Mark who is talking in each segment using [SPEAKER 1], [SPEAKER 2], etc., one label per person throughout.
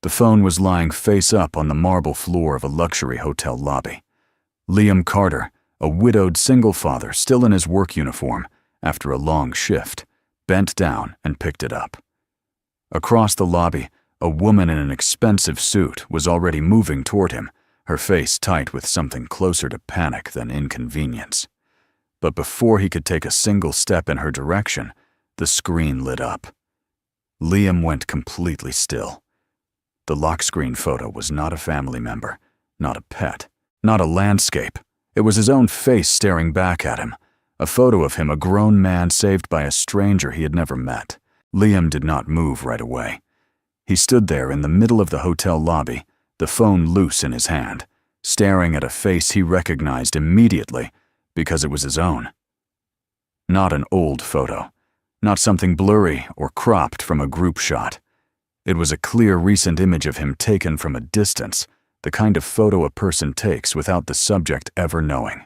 [SPEAKER 1] The phone was lying face up on the marble floor of a luxury hotel lobby. Liam Carter, a widowed single father still in his work uniform after a long shift, bent down and picked it up. Across the lobby, a woman in an expensive suit was already moving toward him, her face tight with something closer to panic than inconvenience. But before he could take a single step in her direction, the screen lit up. Liam went completely still. The lock screen photo was not a family member, not a pet, not a landscape. It was his own face staring back at him, a photo of him, a grown man saved by a stranger he had never met. Liam did not move right away. He stood there in the middle of the hotel lobby, the phone loose in his hand, staring at a face he recognized immediately because it was his own. Not an old photo, not something blurry or cropped from a group shot. It was a clear recent image of him taken from a distance, the kind of photo a person takes without the subject ever knowing.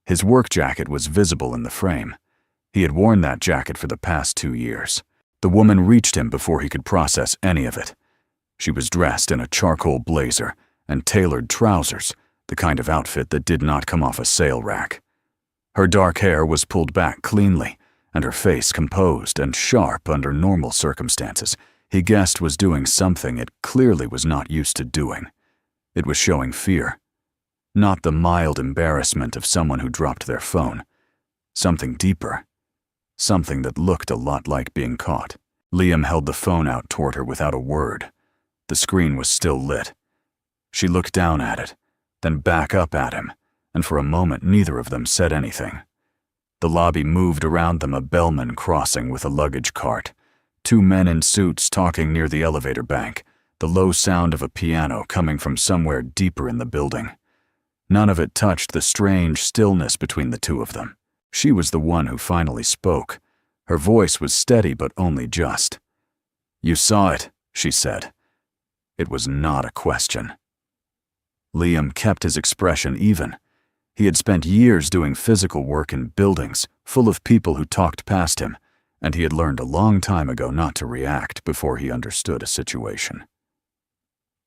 [SPEAKER 1] His work jacket was visible in the frame. He had worn that jacket for the past 2 years. The woman reached him before he could process any of it. She was dressed in a charcoal blazer and tailored trousers, the kind of outfit that did not come off a sale rack. Her dark hair was pulled back cleanly, and her face composed and sharp under normal circumstances. He guessed was doing something it clearly was not used to doing. It was showing fear. Not the mild embarrassment of someone who dropped their phone. Something deeper. Something that looked a lot like being caught. Liam held the phone out toward her without a word. The screen was still lit. She looked down at it, then back up at him, and for a moment neither of them said anything. The lobby moved around them, a bellman crossing with a luggage cart. 2 men in suits talking near the elevator bank, the low sound of a piano coming from somewhere deeper in the building. None of it touched the strange stillness between the two of them. She was the one who finally spoke. Her voice was steady but only just. "You saw it," she said. It was not a question. Liam kept his expression even. He had spent years doing physical work in buildings full of people who talked past him, and he had learned a long time ago not to react before he understood a situation.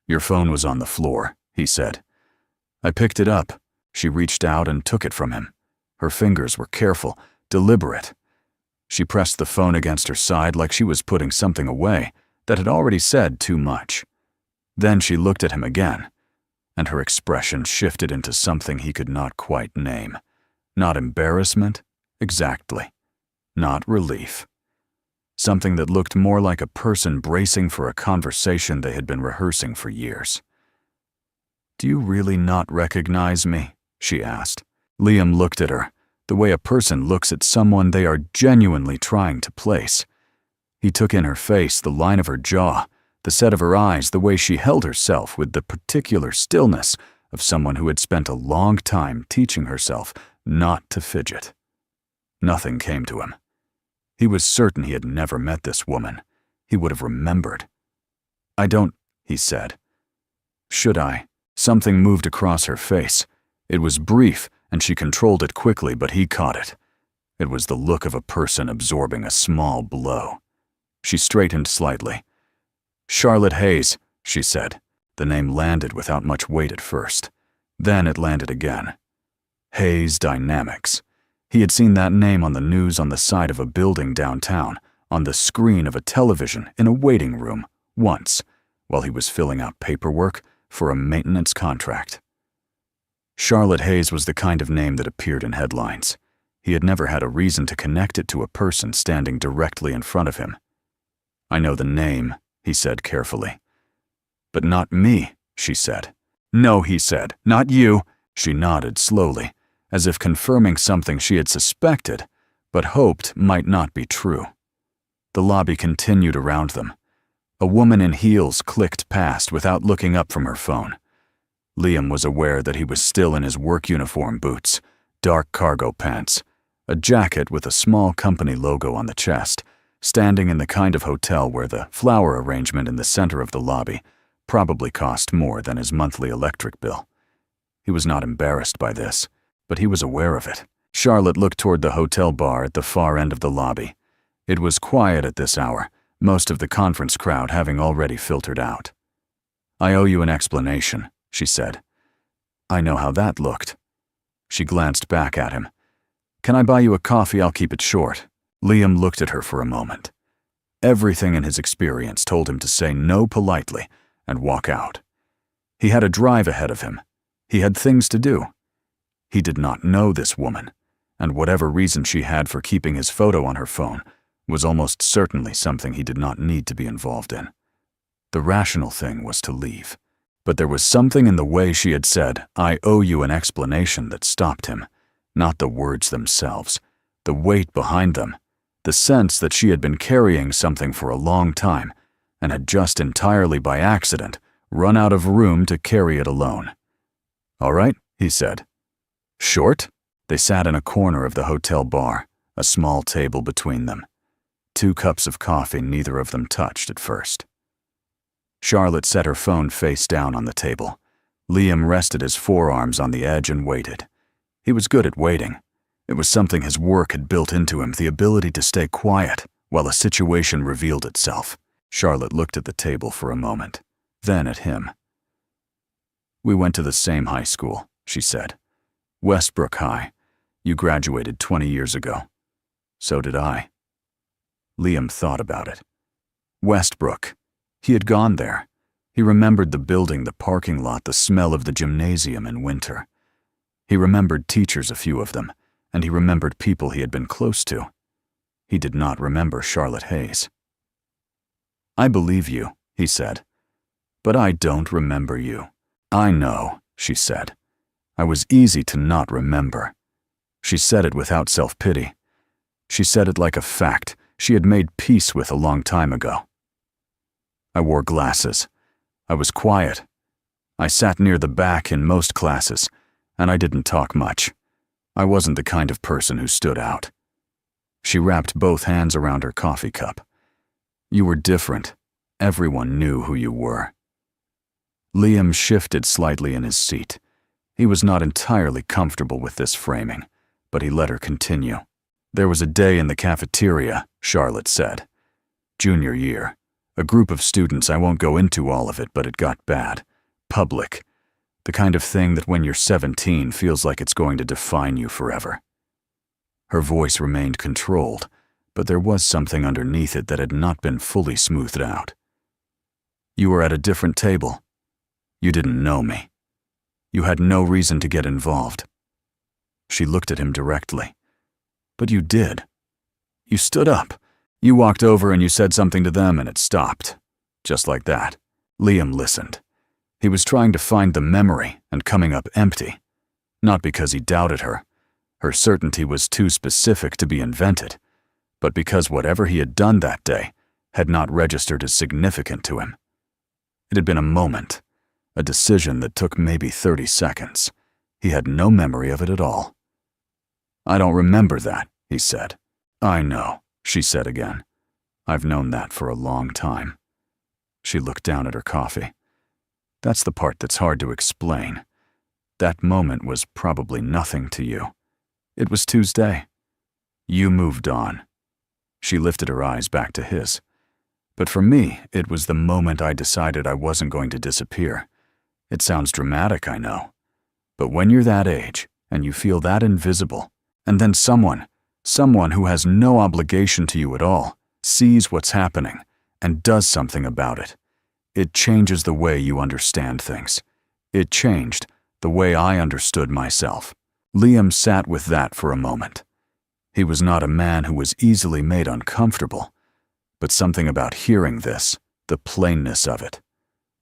[SPEAKER 1] "Your phone was on the floor," he said. "I picked it up." She reached out and took it from him. Her fingers were careful, deliberate. She pressed the phone against her side like she was putting something away that had already said too much. Then she looked at him again, and her expression shifted into something he could not quite name. Not embarrassment, exactly. Not relief. Something that looked more like a person bracing for a conversation they had been rehearsing for years. "Do you really not recognize me?" she asked. Liam looked at her, the way a person looks at someone they are genuinely trying to place. He took in her face, the line of her jaw, the set of her eyes, the way she held herself with the particular stillness of someone who had spent a long time teaching herself not to fidget. Nothing came to him. He was certain he had never met this woman. He would have remembered. "I don't," he said. "Should I?" Something moved across her face. It was brief, and she controlled it quickly, but he caught it. It was the look of a person absorbing a small blow. She straightened slightly. "Charlotte Hayes," she said. The name landed without much weight at first. Then it landed again. Hayes Dynamics. He had seen that name on the news on the side of a building downtown, on the screen of a television in a waiting room, once, while he was filling out paperwork for a maintenance contract. Charlotte Hayes was the kind of name that appeared in headlines. He had never had a reason to connect it to a person standing directly in front of him. "I know the name," he said carefully. "But not me," she said. "No," he said, "not you." She nodded slowly, as if confirming something she had suspected, but hoped might not be true. The lobby continued around them. A woman in heels clicked past without looking up from her phone. Liam was aware that he was still in his work uniform boots, dark cargo pants, a jacket with a small company logo on the chest, standing in the kind of hotel where the flower arrangement in the center of the lobby probably cost more than his monthly electric bill. He was not embarrassed by this, but he was aware of it. Charlotte looked toward the hotel bar at the far end of the lobby. It was quiet at this hour, most of the conference crowd having already filtered out. "I owe you an explanation," she said. "I know how that looked." She glanced back at him. "Can I buy you a coffee? I'll keep it short." Liam looked at her for a moment. Everything in his experience told him to say no politely and walk out. He had a drive ahead of him. He had things to do. He did not know this woman, and whatever reason she had for keeping his photo on her phone was almost certainly something he did not need to be involved in. The rational thing was to leave. But there was something in the way she had said, "I owe you an explanation," that stopped him. Not the words themselves, the weight behind them, the sense that she had been carrying something for a long time and had just entirely by accident run out of room to carry it alone. "All right," he said. "Short?" They sat in a corner of the hotel bar, a small table between them. 2 cups of coffee neither of them touched at first. Charlotte set her phone face down on the table. Liam rested his forearms on the edge and waited. He was good at waiting. It was something his work had built into him, the ability to stay quiet while a situation revealed itself. Charlotte looked at the table for a moment, then at him. "We went to the same high school," she said. "Westbrook High. You graduated 20 years ago. So did I." Liam thought about it. Westbrook. He had gone there. He remembered the building, the parking lot, the smell of the gymnasium in winter. He remembered teachers, a few of them, and he remembered people he had been close to. He did not remember Charlotte Hayes. "I believe you," he said, "but I don't remember you." "I know," she said. "I was easy to not remember." She said it without self-pity. She said it like a fact she had made peace with a long time ago. "I wore glasses. I was quiet. I sat near the back in most classes, and I didn't talk much. I wasn't the kind of person who stood out." She wrapped both hands around her coffee cup. "You were different. Everyone knew who you were." Liam shifted slightly in his seat. He was not entirely comfortable with this framing, but he let her continue. "There was a day in the cafeteria," Charlotte said. "Junior year. A group of students, I won't go into all of it, but it got bad. Public. The kind of thing that when you're 17 feels like it's going to define you forever." Her voice remained controlled, but there was something underneath it that had not been fully smoothed out. "You were at a different table. You didn't know me. You had no reason to get involved." She looked at him directly. "But you did. You stood up. You walked over and you said something to them and it stopped. Just like that." Liam listened. He was trying to find the memory and coming up empty. Not because he doubted her. Her certainty was too specific to be invented, but because whatever he had done that day had not registered as significant to him. It had been a moment, a decision that took maybe 30 seconds. He had no memory of it at all. "I don't remember that," he said. "I know," she said again. "I've known that for a long time." She looked down at her coffee. "That's the part that's hard to explain. That moment was probably nothing to you. It was Tuesday. You moved on." She lifted her eyes back to his. "But for me, it was the moment I decided I wasn't going to disappear. It sounds dramatic, I know. But when you're that age, and you feel that invisible, and then someone who has no obligation to you at all, sees what's happening and does something about it, it changes the way you understand things. It changed the way I understood myself." Liam sat with that for a moment. He was not a man who was easily made uncomfortable, but something about hearing this, the plainness of it,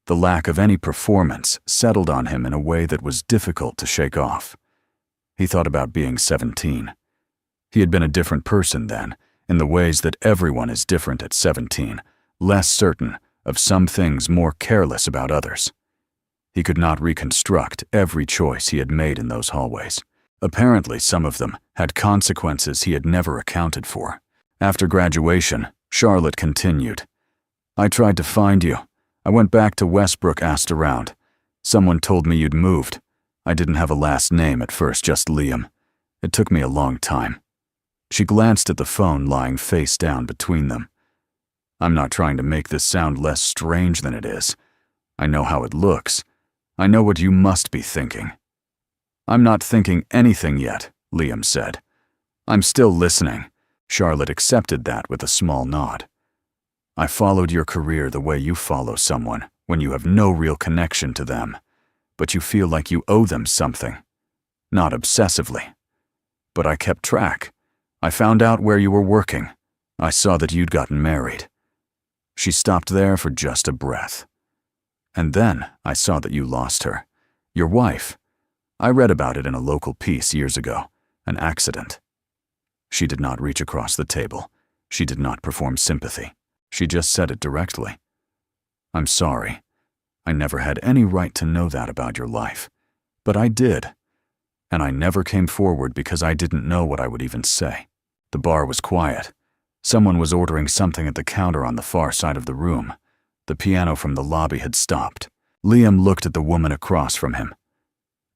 [SPEAKER 1] the lack of any performance, settled on him in a way that was difficult to shake off. He thought about being 17. He had been a different person then, in the ways that everyone is different at 17, less certain of some things, more careless about others. He could not reconstruct every choice he had made in those hallways. Apparently, some of them had consequences he had never accounted for. After graduation, Charlotte continued. "I tried to find you. I went back to Westbrook, asked around. Someone told me you'd moved. I didn't have a last name at first, just Liam. It took me a long time." She glanced at the phone lying face down between them. "I'm not trying to make this sound less strange than it is. I know how it looks. I know what you must be thinking." "I'm not thinking anything yet," Liam said. "I'm still listening." Charlotte accepted that with a small nod. "I followed your career the way you follow someone when you have no real connection to them, but you feel like you owe them something. Not obsessively. But I kept track. I found out where you were working. I saw that you'd gotten married." She stopped there for just a breath. "And then I saw that you lost her. Your wife. I read about it in a local piece years ago. An accident." She did not reach across the table. She did not perform sympathy. She just said it directly. "I'm sorry. I never had any right to know that about your life. But I did. And I never came forward because I didn't know what I would even say." The bar was quiet. Someone was ordering something at the counter on the far side of the room. The piano from the lobby had stopped. Liam looked at the woman across from him.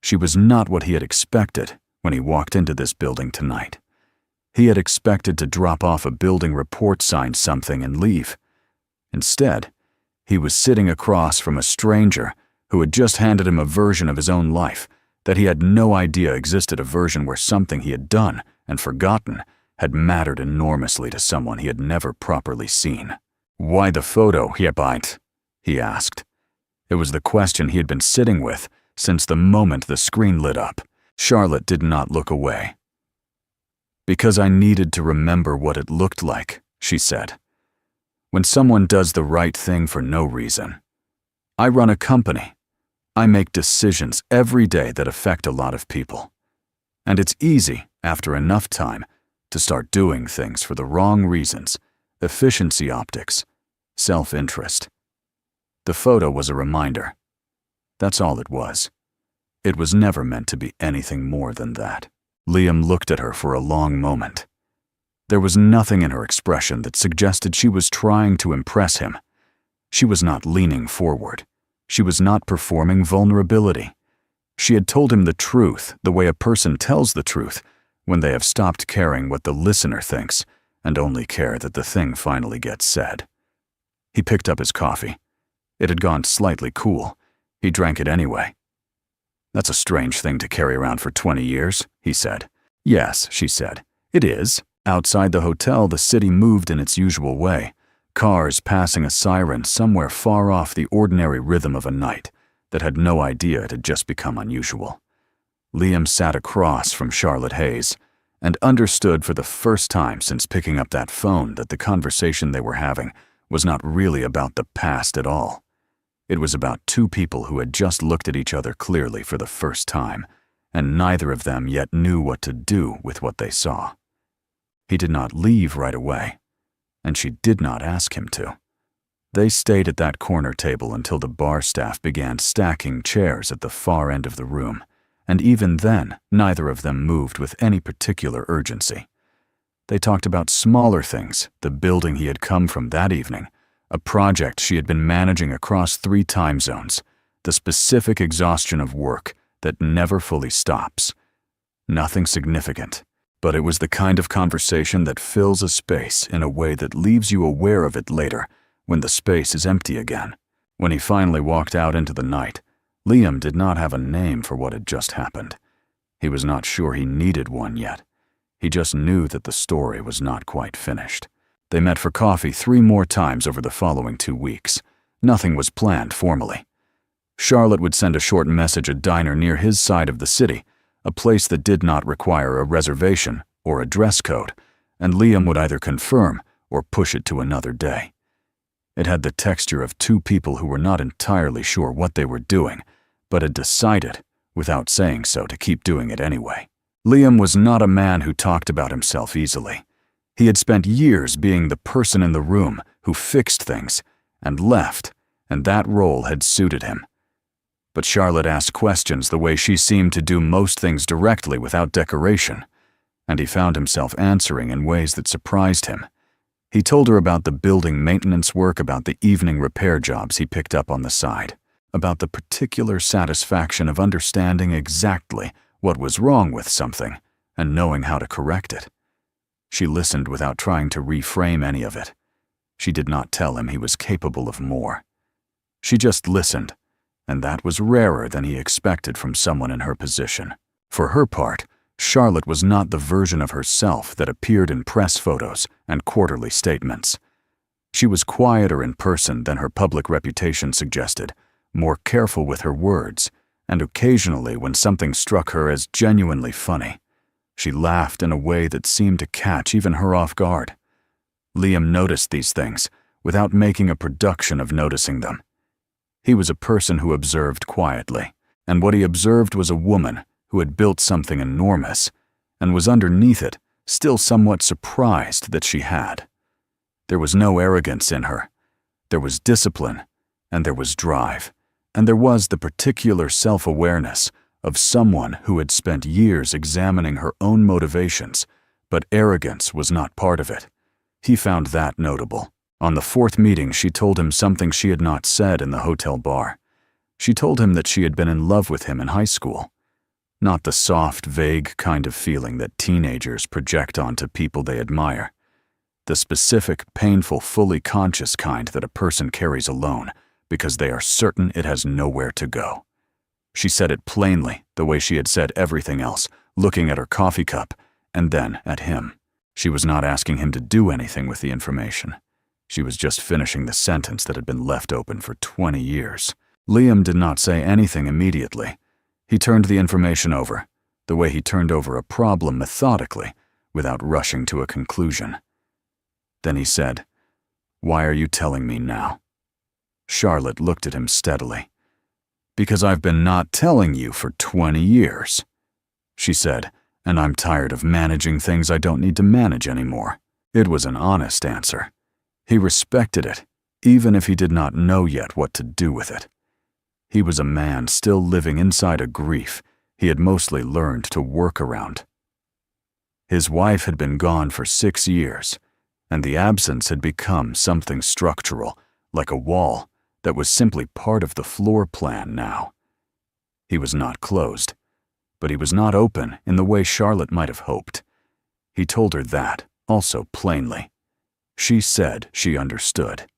[SPEAKER 1] She was not what he had expected when he walked into this building tonight. He had expected to drop off a building report, sign something, and leave. Instead, he was sitting across from a stranger who had just handed him a version of his own life that he had no idea existed, a version where something he had done and forgotten had mattered enormously to someone he had never properly seen. "Why the photo, Herbite?" he asked. It was the question he had been sitting with since the moment the screen lit up. Charlotte did not look away. "Because I needed to remember what it looked like," she said. "When someone does the right thing for no reason. I run a company. I make decisions every day that affect a lot of people. And it's easy, after enough time, to start doing things for the wrong reasons, efficiency optics, self-interest." The photo was a reminder. That's all it was. It was never meant to be anything more than that. Liam looked at her for a long moment. There was nothing in her expression that suggested she was trying to impress him. She was not leaning forward. She was not performing vulnerability. She had told him the truth the way a person tells the truth when they have stopped caring what the listener thinks and only care that the thing finally gets said. He picked up his coffee. It had gone slightly cool. He drank it anyway. "That's a strange thing to carry around for 20 years, he said. "Yes," she said. "It is." Outside the hotel, the city moved in its usual way, cars passing a siren somewhere far off the ordinary rhythm of a night that had no idea it had just become unusual. Liam sat across from Charlotte Hayes and understood for the first time since picking up that phone that the conversation they were having was not really about the past at all. It was about two people who had just looked at each other clearly for the first time, and neither of them yet knew what to do with what they saw. He did not leave right away, and she did not ask him to. They stayed at that corner table until the bar staff began stacking chairs at the far end of the room, and even then, neither of them moved with any particular urgency. They talked about smaller things, the building he had come from that evening, a project she had been managing across 3 time zones, the specific exhaustion of work that never fully stops. Nothing significant, but it was the kind of conversation that fills a space in a way that leaves you aware of it later when the space is empty again. When he finally walked out into the night, Liam did not have a name for what had just happened. He was not sure he needed one yet. He just knew that the story was not quite finished. They met for coffee 3 more times over the following 2 weeks. Nothing was planned formally. Charlotte would send a short message at a diner near his side of the city, a place that did not require a reservation or a dress code, and Liam would either confirm or push it to another day. It had the texture of 2 people who were not entirely sure what they were doing, but had decided, without saying so, to keep doing it anyway. Liam was not a man who talked about himself easily. He had spent years being the person in the room who fixed things and left, and that role had suited him. But Charlotte asked questions the way she seemed to do most things directly without decoration, and he found himself answering in ways that surprised him. He told her about the building maintenance work, about the evening repair jobs he picked up on the side, about the particular satisfaction of understanding exactly what was wrong with something and knowing how to correct it. She listened without trying to reframe any of it. She did not tell him he was capable of more. She just listened, and that was rarer than he expected from someone in her position. For her part, Charlotte was not the version of herself that appeared in press photos and quarterly statements. She was quieter in person than her public reputation suggested, more careful with her words, and occasionally, when something struck her as genuinely funny, she laughed in a way that seemed to catch even her off guard. Liam noticed these things without making a production of noticing them. He was a person who observed quietly, and what he observed was a woman who had built something enormous and was underneath it still somewhat surprised that she had. There was no arrogance in her. There was discipline, and there was drive, and there was the particular self-awareness of someone who had spent years examining her own motivations, but arrogance was not part of it. He found that notable. On the fourth meeting, she told him something she had not said in the hotel bar. She told him that she had been in love with him in high school. Not the soft, vague kind of feeling that teenagers project onto people they admire. The specific, painful, fully conscious kind that a person carries alone because they are certain it has nowhere to go. She said it plainly, the way she had said everything else, looking at her coffee cup and then at him. She was not asking him to do anything with the information. She was just finishing the sentence that had been left open for 20 years. Liam did not say anything immediately. He turned the information over, the way he turned over a problem methodically, without rushing to a conclusion. Then he said, "Why are you telling me now?" Charlotte looked at him steadily. "Because I've been not telling you for 20 years," she said, "and I'm tired of managing things I don't need to manage anymore." It was an honest answer. He respected it, even if he did not know yet what to do with it. He was a man still living inside a grief he had mostly learned to work around. His wife had been gone for 6 years, and the absence had become something structural, like a wall that was simply part of the floor plan now. He was not closed, but he was not open in the way Charlotte might have hoped. He told her that, also plainly. She said she understood.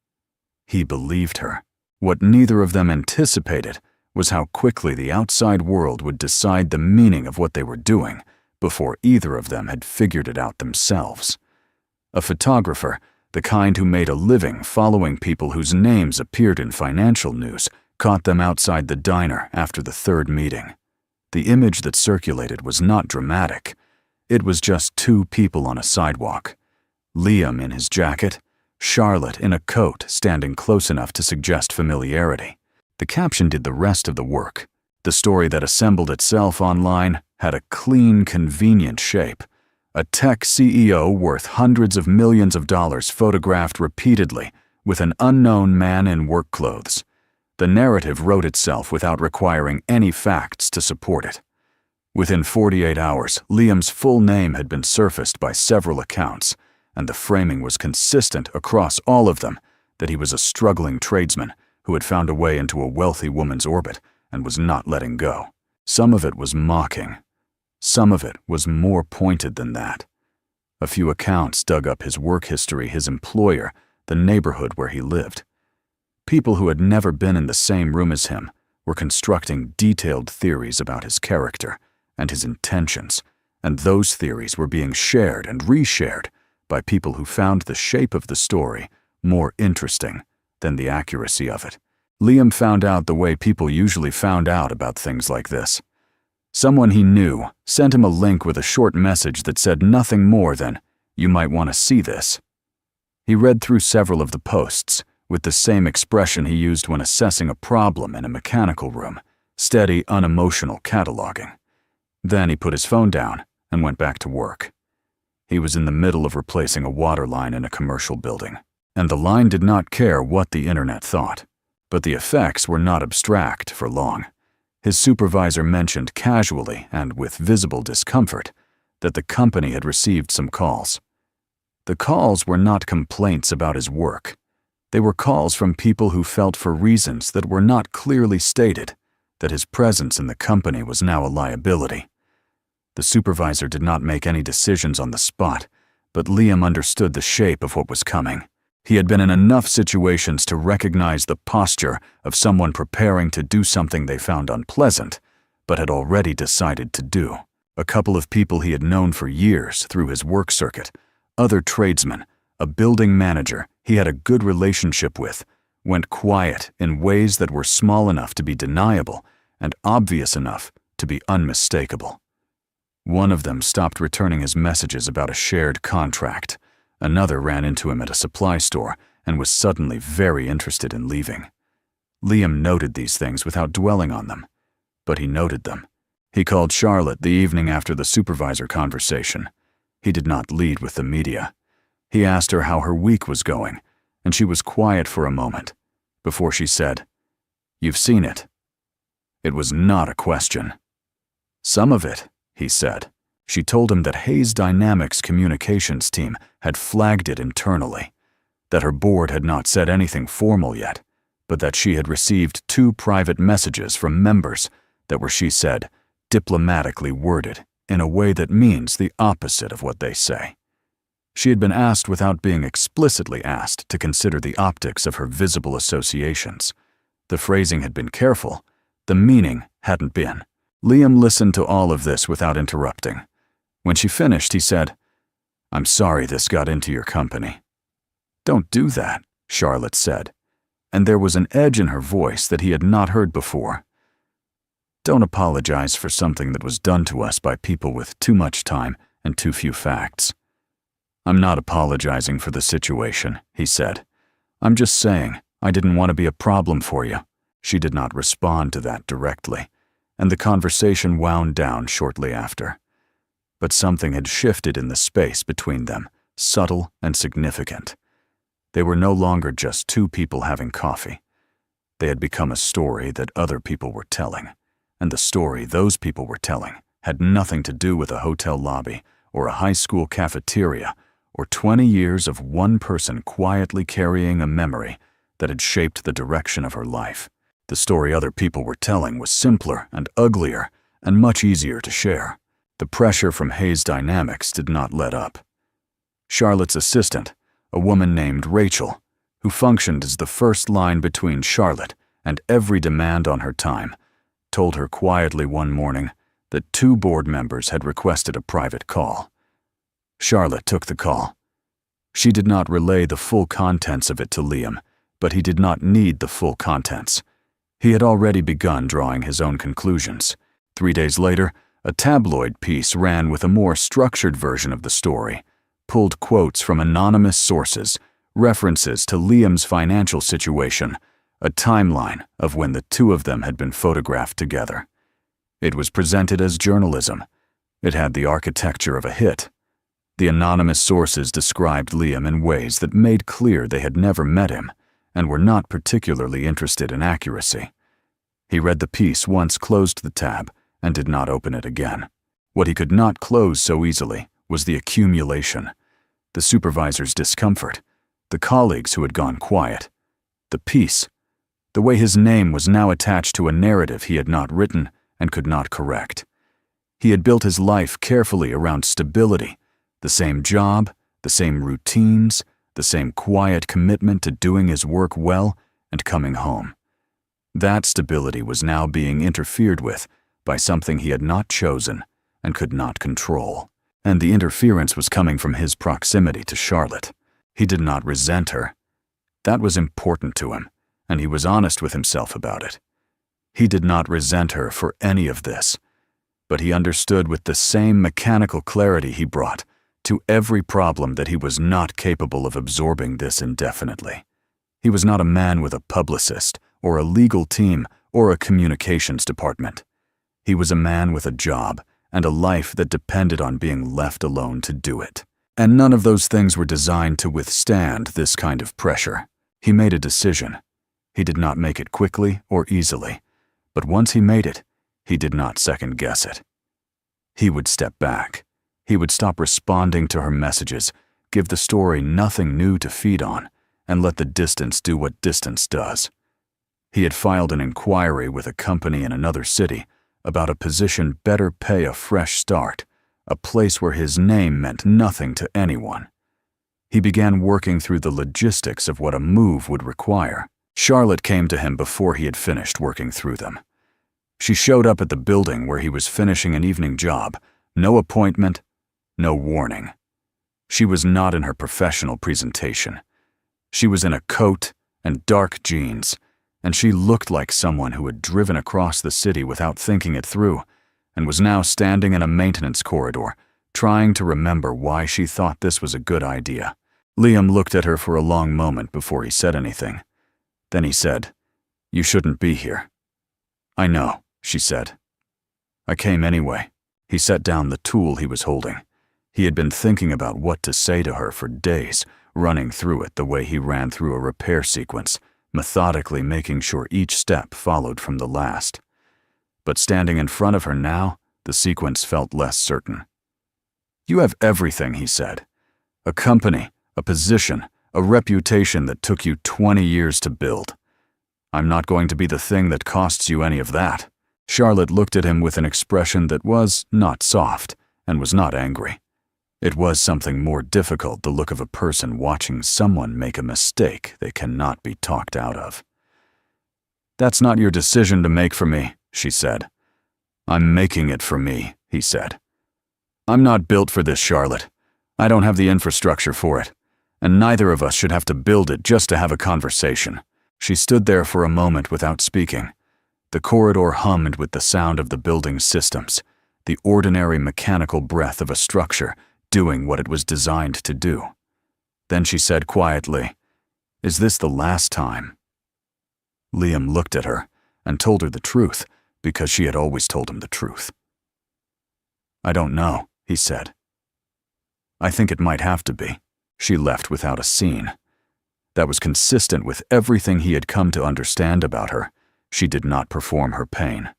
[SPEAKER 1] He believed her. What neither of them anticipated was how quickly the outside world would decide the meaning of what they were doing before either of them had figured it out themselves. A photographer, the kind who made a living following people whose names appeared in financial news, caught them outside the diner after the third meeting. The image that circulated was not dramatic. It was just two people on a sidewalk. Liam in his jacket, Charlotte in a coat standing close enough to suggest familiarity. The caption did the rest of the work. The story that assembled itself online had a clean, convenient shape. A tech CEO worth hundreds of millions of dollars photographed repeatedly with an unknown man in work clothes. The narrative wrote itself without requiring any facts to support it. Within 48 hours, Liam's full name had been surfaced by several accounts, and the framing was consistent across all of them that he was a struggling tradesman who had found a way into a wealthy woman's orbit and was not letting go. Some of it was mocking. Some of it was more pointed than that. A few accounts dug up his work history, his employer, the neighborhood where he lived. People who had never been in the same room as him were constructing detailed theories about his character and his intentions, and those theories were being shared and reshared by people who found the shape of the story more interesting than the accuracy of it. Liam found out the way people usually found out about things like this. Someone he knew sent him a link with a short message that said nothing more than, "You might want to see this." He read through several of the posts with the same expression he used when assessing a problem in a mechanical room, steady, unemotional cataloging. Then he put his phone down and went back to work. He was in the middle of replacing a water line in a commercial building, and the line did not care what the internet thought. But the effects were not abstract for long. His supervisor mentioned casually and with visible discomfort that the company had received some calls. The calls were not complaints about his work. They were calls from people who felt for reasons that were not clearly stated that his presence in the company was now a liability. The supervisor did not make any decisions on the spot, but Liam understood the shape of what was coming. He had been in enough situations to recognize the posture of someone preparing to do something they found unpleasant, but had already decided to do. A couple of people he had known for years through his work circuit, other tradesmen, a building manager he had a good relationship with, went quiet in ways that were small enough to be deniable and obvious enough to be unmistakable. One of them stopped returning his messages about a shared contract. Another ran into him at a supply store and was suddenly very interested in leaving. Liam noted these things without dwelling on them, but he noted them. He called Charlotte the evening after the supervisor conversation. He did not lead with the media. He asked her how her week was going, and she was quiet for a moment before she said, "You've seen it." It was not a question. "Some of it," he said. She told him that Hayes Dynamics' communications team had flagged it internally, that her board had not said anything formal yet, but that she had received 2 private messages from members that were, she said, diplomatically worded in a way that means the opposite of what they say. She had been asked without being explicitly asked to consider the optics of her visible associations. The phrasing had been careful, the meaning hadn't been. Liam listened to all of this without interrupting. When she finished, he said, "I'm sorry this got into your company." "Don't do that," Charlotte said, and there was an edge in her voice that he had not heard before. "Don't apologize for something that was done to us by people with too much time and too few facts." "I'm not apologizing for the situation," he said. "I'm just saying I didn't want to be a problem for you." She did not respond to that directly, and the conversation wound down shortly after. But something had shifted in the space between them, subtle and significant. They were no longer just 2 people having coffee. They had become a story that other people were telling, and the story those people were telling had nothing to do with a hotel lobby or a high school cafeteria or 20 years of one person quietly carrying a memory that had shaped the direction of her life. The story other people were telling was simpler and uglier and much easier to share. The pressure from Hayes Dynamics did not let up. Charlotte's assistant, a woman named Rachel, who functioned as the first line between Charlotte and every demand on her time, told her quietly one morning that 2 board members had requested a private call. Charlotte took the call. She did not relay the full contents of it to Liam, but he did not need the full contents. He had already begun drawing his own conclusions. 3 days later, a tabloid piece ran with a more structured version of the story, pulled quotes from anonymous sources, references to Liam's financial situation, a timeline of when the 2 of them had been photographed together. It was presented as journalism. It had the architecture of a hit. The anonymous sources described Liam in ways that made clear they had never met him and were not particularly interested in accuracy. He read the piece once, closed the tab, and did not open it again. What he could not close so easily was the accumulation, the supervisor's discomfort, the colleagues who had gone quiet, the piece, the way his name was now attached to a narrative he had not written and could not correct. He had built his life carefully around stability, the same job, the same routines, the same quiet commitment to doing his work well and coming home. That stability was now being interfered with by something he had not chosen and could not control. And the interference was coming from his proximity to Charlotte. He did not resent her. That was important to him, and he was honest with himself about it. He did not resent her for any of this, but he understood with the same mechanical clarity he brought to every problem that he was not capable of absorbing this indefinitely. He was not a man with a publicist or a legal team or a communications department. He was a man with a job and a life that depended on being left alone to do it. And none of those things were designed to withstand this kind of pressure. He made a decision. He did not make it quickly or easily, but once he made it, he did not second-guess it. He would step back. He would stop responding to her messages, give the story nothing new to feed on, and let the distance do what distance does. He had filed an inquiry with a company in another city about a position better pay a fresh start, a place where his name meant nothing to anyone. He began working through the logistics of what a move would require. Charlotte came to him before he had finished working through them. She showed up at the building where he was finishing an evening job. No appointment, no warning. She was not in her professional presentation. She was in a coat and dark jeans, and she looked like someone who had driven across the city without thinking it through, and was now standing in a maintenance corridor, trying to remember why she thought this was a good idea. Liam looked at her for a long moment before he said anything. Then he said, "You shouldn't be here." "I know," she said. "I came anyway." He set down the tool he was holding. He had been thinking about what to say to her for days, running through it the way he ran through a repair sequence, methodically making sure each step followed from the last. But standing in front of her now, the sequence felt less certain. "You have everything," he said. "A company, a position, a reputation that took you 20 years to build. I'm not going to be the thing that costs you any of that." Charlotte looked at him with an expression that was not soft and was not angry. It was something more difficult, the look of a person watching someone make a mistake they cannot be talked out of. "That's not your decision to make for me," she said. "I'm making it for me," he said. "I'm not built for this, Charlotte. I don't have the infrastructure for it, and neither of us should have to build it just to have a conversation." She stood there for a moment without speaking. The corridor hummed with the sound of the building's systems, the ordinary mechanical breath of a structure doing what it was designed to do. Then she said quietly, "Is this the last time?" Liam looked at her and told her the truth, because she had always told him the truth. "I don't know," he said. "I think it might have to be." She left without a scene. That was consistent with everything he had come to understand about her. She did not perform her pain.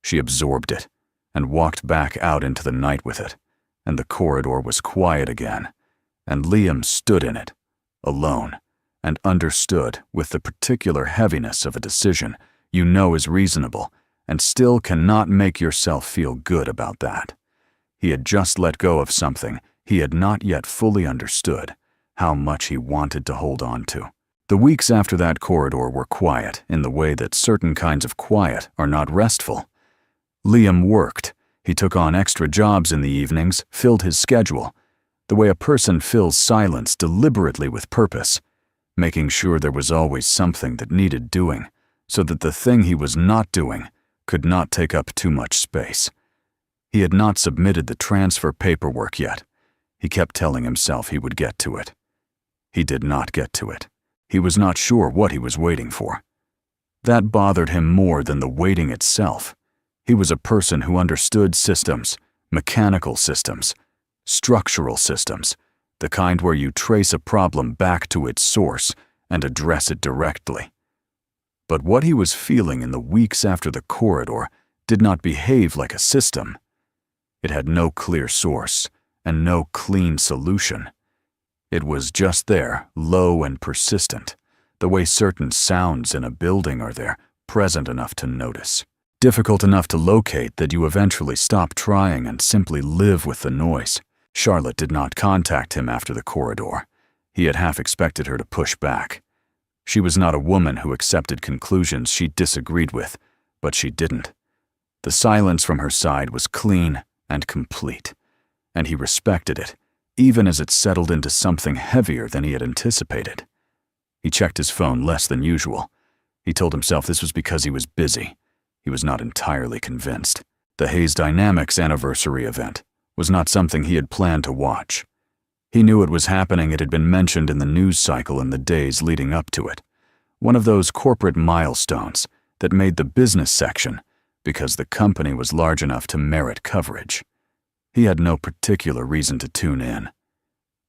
[SPEAKER 1] She absorbed it and walked back out into the night with it, and the corridor was quiet again, and Liam stood in it, alone, and understood with the particular heaviness of a decision you know is reasonable and still cannot make yourself feel good about that. He had just let go of something he had not yet fully understood how much he wanted to hold on to. The weeks after that corridor were quiet in the way that certain kinds of quiet are not restful. Liam worked. He took on extra jobs in the evenings, filled his schedule, the way a person fills silence deliberately with purpose, making sure there was always something that needed doing, so that the thing he was not doing could not take up too much space. He had not submitted the transfer paperwork yet. He kept telling himself he would get to it. He did not get to it. He was not sure what he was waiting for. That bothered him more than the waiting itself. He was a person who understood systems, mechanical systems, structural systems, the kind where you trace a problem back to its source and address it directly. But what he was feeling in the weeks after the corridor did not behave like a system. It had no clear source and no clean solution. It was just there, low and persistent, the way certain sounds in a building are there, present enough to notice. Difficult enough to locate that you eventually stop trying and simply live with the noise. Charlotte did not contact him after the corridor. He had half expected her to push back. She was not a woman who accepted conclusions she disagreed with, but she didn't. The silence from her side was clean and complete, and he respected it, even as it settled into something heavier than he had anticipated. He checked his phone less than usual. He told himself this was because he was busy. He was not entirely convinced. The Hayes Dynamics anniversary event was not something he had planned to watch. He knew it was happening. It had been mentioned in the news cycle in the days leading up to it. One of those corporate milestones that made the business section because the company was large enough to merit coverage. He had no particular reason to tune in.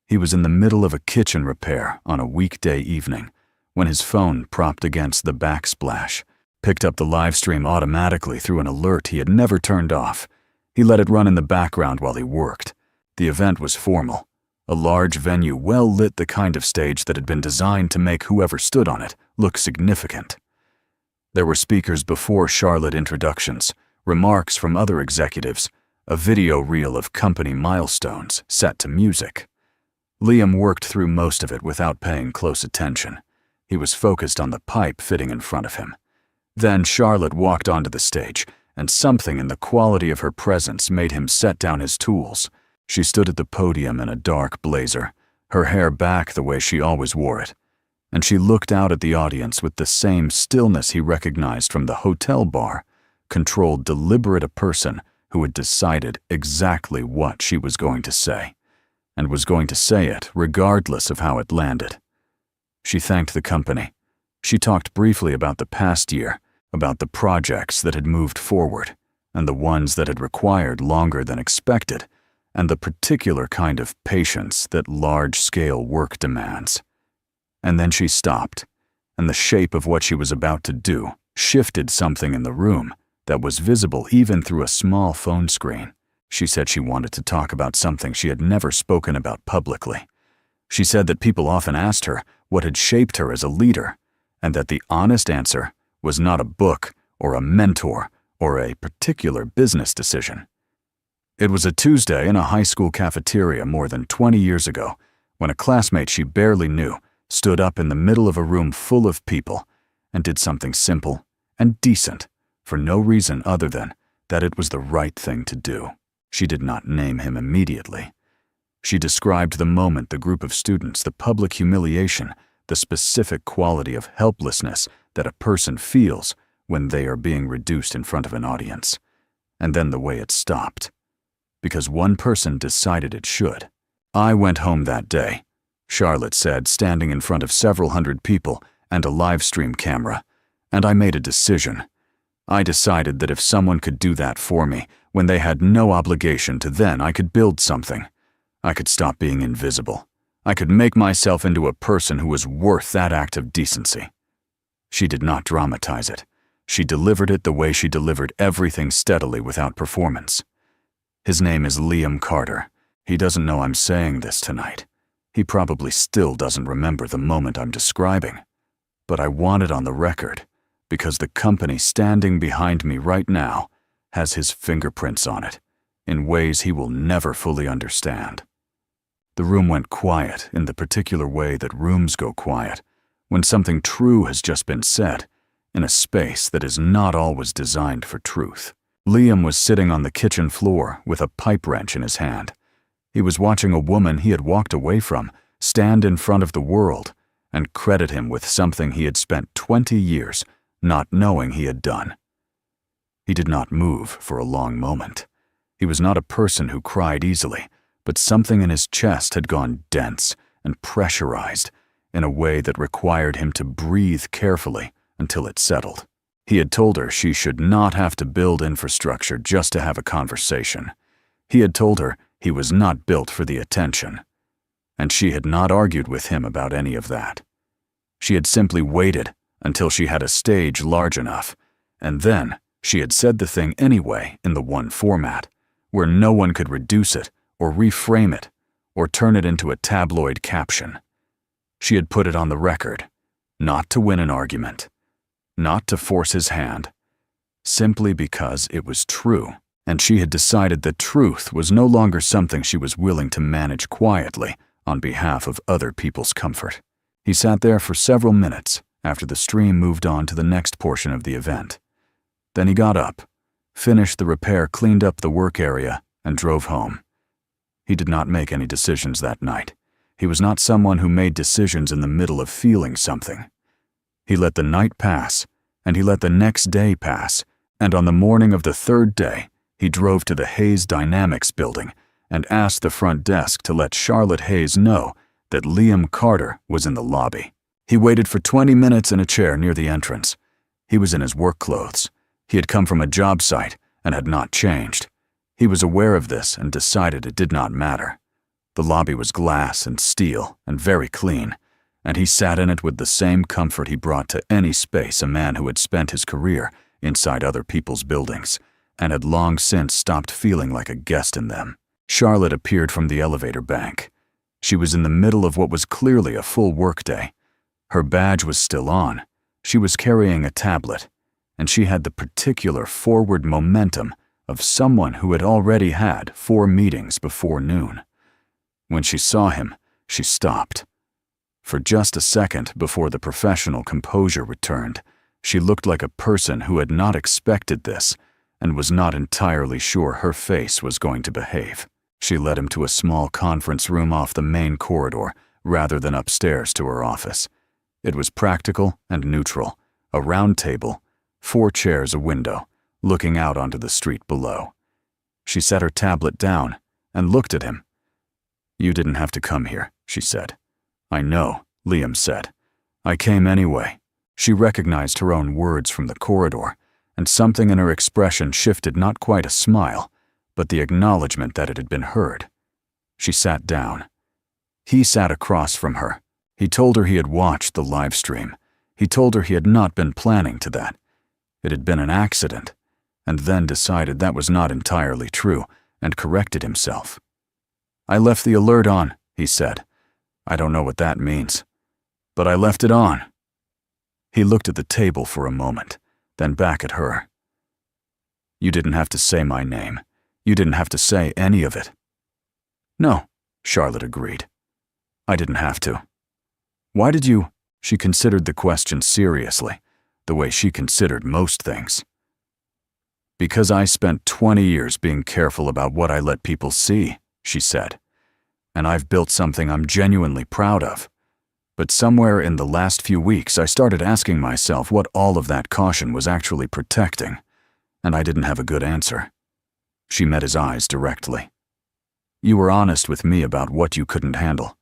[SPEAKER 1] He was in the middle of a kitchen repair on a weekday evening when his phone propped against the backsplash picked up the live stream automatically through an alert he had never turned off. He let it run in the background while he worked. The event was formal, a large venue well lit, the kind of stage that had been designed to make whoever stood on it look significant. There were speakers before Charlotte introductions, remarks from other executives, a video reel of company milestones set to music. Liam worked through most of it without paying close attention. He was focused on the pipe fitting in front of him. Then Charlotte walked onto the stage, and something in the quality of her presence made him set down his tools. She stood at the podium in a dark blazer, her hair back the way she always wore it, and she looked out at the audience with the same stillness he recognized from the hotel bar, controlled, deliberate, a person who had decided exactly what she was going to say, and was going to say it regardless of how it landed. She thanked the company. She talked briefly about the past year, about the projects that had moved forward, and the ones that had required longer than expected, and the particular kind of patience that large-scale work demands. And then she stopped, and the shape of what she was about to do shifted something in the room that was visible even through a small phone screen. She said she wanted to talk about something she had never spoken about publicly. She said that people often asked her what had shaped her as a leader, and that the honest answer was not a book or a mentor or a particular business decision. It was a Tuesday in a high school cafeteria more than 20 years ago, when a classmate she barely knew stood up in the middle of a room full of people and did something simple and decent for no reason other than that it was the right thing to do. She did not name him immediately. She described the moment, the group of students, the public humiliation, the specific quality of helplessness that a person feels when they are being reduced in front of an audience, and then the way it stopped. Because one person decided it should. "I went home that day," Charlotte said, standing in front of several hundred people and a live stream camera, "and I made a decision. I decided that if someone could do that for me when they had no obligation to, then I could build something. I could stop being invisible. I could make myself into a person who was worth that act of decency." She did not dramatize it. She delivered it the way she delivered everything, steadily, without performance. His name is Liam Carter. He doesn't know I'm saying this tonight. He probably still doesn't remember the moment I'm describing. But I want it on the record, because the company standing behind me right now has his fingerprints on it, in ways he will never fully understand. The room went quiet in the particular way that rooms go quiet when something true has just been said, in a space that is not always designed for truth. Liam was sitting on the kitchen floor with a pipe wrench in his hand. He was watching a woman he had walked away from stand in front of the world and credit him with something he had spent 20 years not knowing he had done. He did not move for a long moment. He was not a person who cried easily, but something in his chest had gone dense and pressurized in a way that required him to breathe carefully until it settled. He had told her she should not have to build infrastructure just to have a conversation. He had told her he was not built for the attention. And she had not argued with him about any of that. She had simply waited until she had a stage large enough, and then she had said the thing anyway in the one format, where no one could reduce it or reframe it or turn it into a tabloid caption. She had put it on the record, not to win an argument, not to force his hand, simply because it was true, and she had decided that truth was no longer something she was willing to manage quietly on behalf of other people's comfort. He sat there for several minutes after the stream moved on to the next portion of the event. Then he got up, finished the repair, cleaned up the work area, and drove home. He did not make any decisions that night. He was not someone who made decisions in the middle of feeling something. He let the night pass, and he let the next day pass, and on the morning of the third day, he drove to the Hayes Dynamics building and asked the front desk to let Charlotte Hayes know that Liam Carter was in the lobby. He waited for 20 minutes in a chair near the entrance. He was in his work clothes. He had come from a job site and had not changed. He was aware of this and decided it did not matter. The lobby was glass and steel and very clean, and he sat in it with the same comfort he brought to any space a man who had spent his career inside other people's buildings and had long since stopped feeling like a guest in them. Charlotte appeared from the elevator bank. She was in the middle of what was clearly a full workday. Her badge was still on. She was carrying a tablet, and she had the particular forward momentum of someone who had already had 4 meetings before noon. When she saw him, she stopped. For just a second before the professional composure returned, she looked like a person who had not expected this and was not entirely sure her face was going to behave. She led him to a small conference room off the main corridor rather than upstairs to her office. It was practical and neutral, a round table, 4 chairs, a window, looking out onto the street below. She set her tablet down and looked at him. "You didn't have to come here," she said. "I know," Liam said. "I came anyway." She recognized her own words from the corridor, and something in her expression shifted, not quite a smile, but the acknowledgement that it had been heard. She sat down. He sat across from her. He told her he had watched the live stream. He told her he had not been planning to that. It had been an accident, and then decided that was not entirely true, and corrected himself. "I left the alert on," he said. "I don't know what that means, but I left it on." He looked at the table for a moment, then back at her. "You didn't have to say my name. You didn't have to say any of it." "No," Charlotte agreed. "I didn't have to." "Why did you?" She considered the question seriously, the way she considered most things. "Because I spent 20 years being careful about what I let people see," she said. "And I've built something I'm genuinely proud of. But somewhere in the last few weeks, I started asking myself what all of that caution was actually protecting, and I didn't have a good answer." She met his eyes directly. "You were honest with me about what you couldn't handle.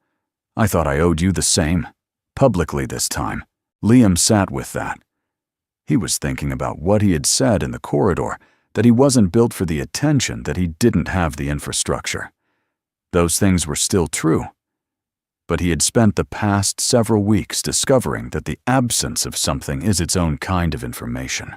[SPEAKER 1] I thought I owed you the same, publicly this time." Liam sat with that. He was thinking about what he had said in the corridor, that he wasn't built for the attention, that he didn't have the infrastructure. Those things were still true. But he had spent the past several weeks discovering that the absence of something is its own kind of information.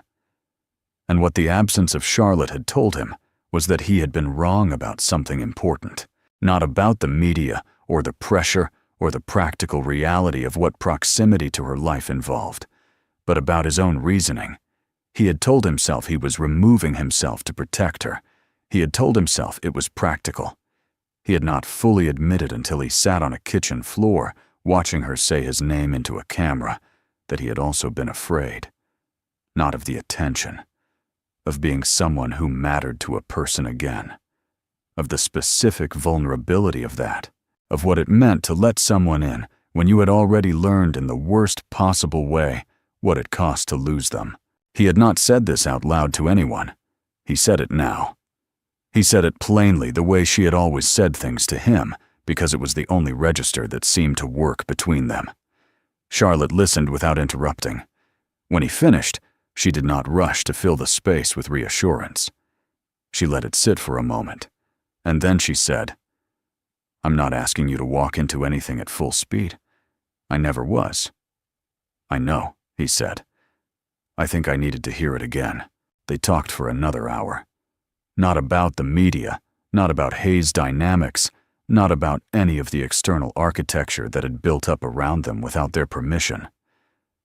[SPEAKER 1] And what the absence of Charlotte had told him was that he had been wrong about something important, not about the media or the pressure or the practical reality of what proximity to her life involved, but about his own reasoning. He had told himself he was removing himself to protect her. He had told himself it was practical. He had not fully admitted until he sat on a kitchen floor watching her say his name into a camera that he had also been afraid. Not of the attention, of being someone who mattered to a person again, of the specific vulnerability of that, of what it meant to let someone in when you had already learned in the worst possible way what it cost to lose them. He had not said this out loud to anyone. He said it now. He said it plainly, the way she had always said things to him, because it was the only register that seemed to work between them. Charlotte listened without interrupting. When he finished, she did not rush to fill the space with reassurance. She let it sit for a moment, and then she said, "I'm not asking you to walk into anything at full speed. I never was." "I know," he said. "I think I needed to hear it again." They talked for another hour. Not about the media, not about Hayes dynamics, not about any of the external architecture that had built up around them without their permission.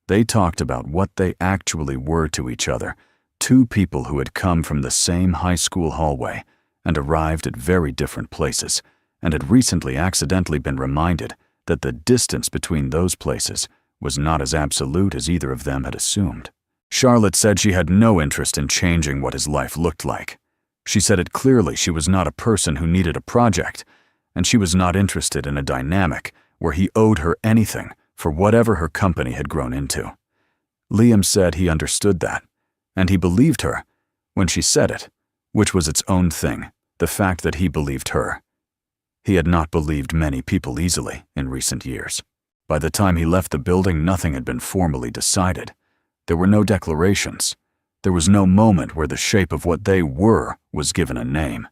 [SPEAKER 1] They talked about what they actually were to each other, 2 people who had come from the same high school hallway and arrived at very different places, and had recently accidentally been reminded that the distance between those places was not as absolute as either of them had assumed. Charlotte said she had no interest in changing what his life looked like. She said it clearly. She was not a person who needed a project, and she was not interested in a dynamic where he owed her anything for whatever her company had grown into. Liam said he understood that, and he believed her when she said it, which was its own thing, the fact that he believed her. He had not believed many people easily in recent years. By the time he left the building, nothing had been formally decided. There were no declarations. There was no moment where the shape of what they were was given a name.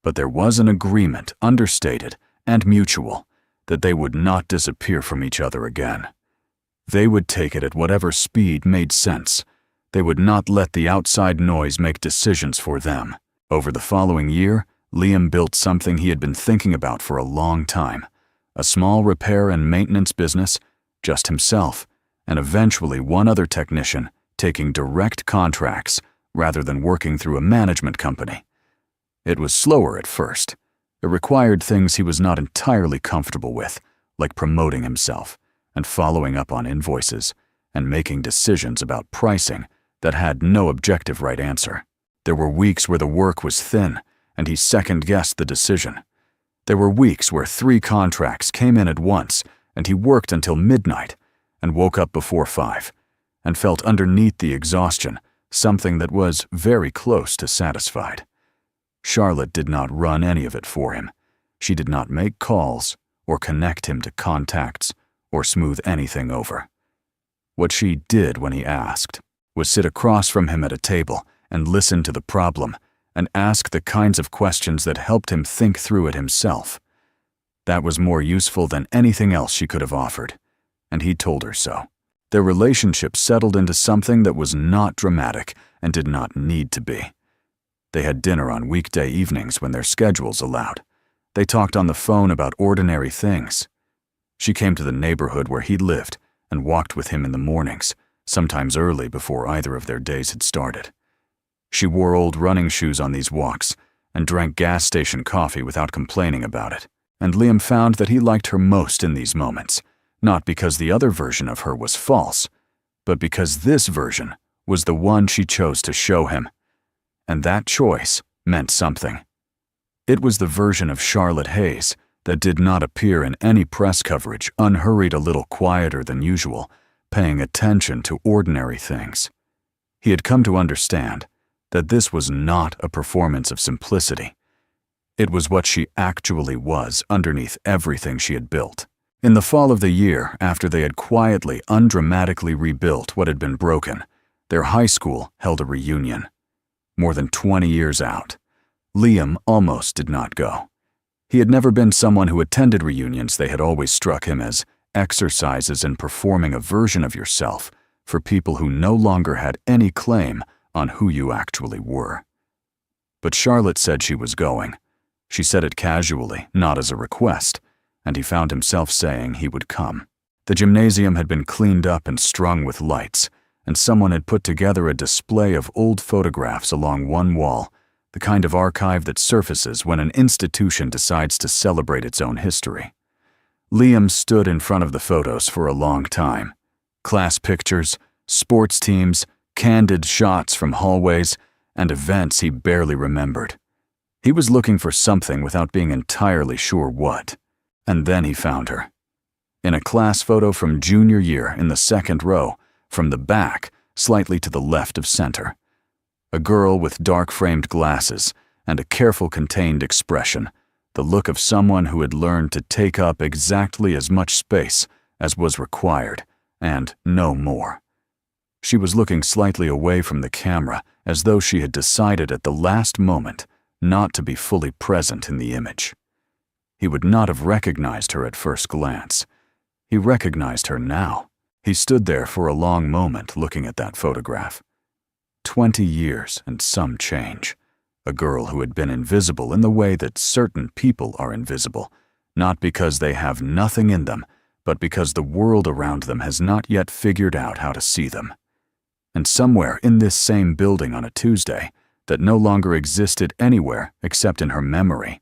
[SPEAKER 1] But there was an agreement, understated and mutual, that they would not disappear from each other again. They would take it at whatever speed made sense. They would not let the outside noise make decisions for them. Over the following year, Liam built something he had been thinking about for a long time. A small repair and maintenance business, just himself, and eventually one other technician, taking direct contracts rather than working through a management company. It was slower at first, It required things he was not entirely comfortable with, like promoting himself and following up on invoices and making decisions about pricing that had no objective right answer. There were weeks where the work was thin and he second-guessed the decision. There were weeks where 3 contracts came in at once and he worked until midnight and woke up before 5 and felt underneath the exhaustion something that was very close to satisfied. Charlotte did not run any of it for him. She did not make calls or connect him to contacts or smooth anything over. What she did when he asked was sit across from him at a table and listen to the problem and ask the kinds of questions that helped him think through it himself. That was more useful than anything else she could have offered, and he told her so. Their relationship settled into something that was not dramatic and did not need to be. They had dinner on weekday evenings when their schedules allowed. They talked on the phone about ordinary things. She came to the neighborhood where he lived and walked with him in the mornings, sometimes early before either of their days had started. She wore old running shoes on these walks and drank gas station coffee without complaining about it. And Liam found that he liked her most in these moments, not because the other version of her was false, but because this version was the one she chose to show him. And that choice meant something. It was the version of Charlotte Hayes that did not appear in any press coverage, unhurried, a little quieter than usual, paying attention to ordinary things. He had come to understand that this was not a performance of simplicity. It was what she actually was underneath everything she had built. In the fall of the year, after they had quietly, undramatically rebuilt what had been broken, their high school held a reunion. More than 20 years out, Liam almost did not go. He had never been someone who attended reunions. They had always struck him as exercises in performing a version of yourself for people who no longer had any claim on who you actually were. But Charlotte said she was going. She said it casually, not as a request, and he found himself saying he would come. The gymnasium had been cleaned up and strung with lights, and someone had put together a display of old photographs along one wall, the kind of archive that surfaces when an institution decides to celebrate its own history. Liam stood in front of the photos for a long time. Class pictures, sports teams, candid shots from hallways, and events he barely remembered. He was looking for something without being entirely sure what. And then he found her. In a class photo from junior year, in the second row, from the back, slightly to the left of center. A girl with dark-framed glasses and a careful, contained expression, the look of someone who had learned to take up exactly as much space as was required, and no more. She was looking slightly away from the camera, as though she had decided at the last moment not to be fully present in the image. He would not have recognized her at first glance. He recognized her now. He stood there for a long moment looking at that photograph. 20 years and some change. A girl who had been invisible in the way that certain people are invisible, not because they have nothing in them, but because the world around them has not yet figured out how to see them. And somewhere in this same building on a Tuesday, that no longer existed anywhere except in her memory,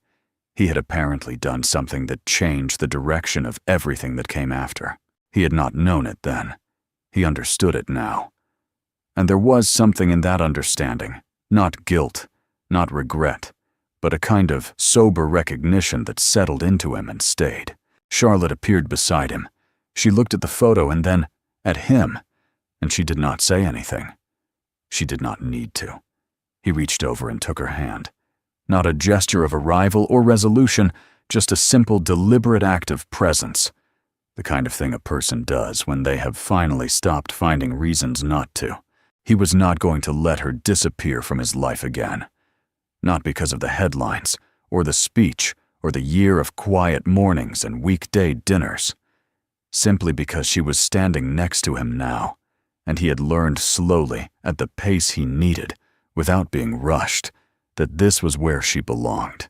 [SPEAKER 1] he had apparently done something that changed the direction of everything that came after. He had not known it then. He understood it now. And there was something in that understanding, not guilt, not regret, but a kind of sober recognition that settled into him and stayed. Charlotte appeared beside him. She looked at the photo and then at him, and she did not say anything. She did not need to. He reached over and took her hand. Not a gesture of arrival or resolution, just a simple, deliberate act of presence. The kind of thing a person does when they have finally stopped finding reasons not to. He was not going to let her disappear from his life again. Not because of the headlines, or the speech, or the year of quiet mornings and weekday dinners. Simply because she was standing next to him now, and he had learned slowly, at the pace he needed, without being rushed, that this was where she belonged.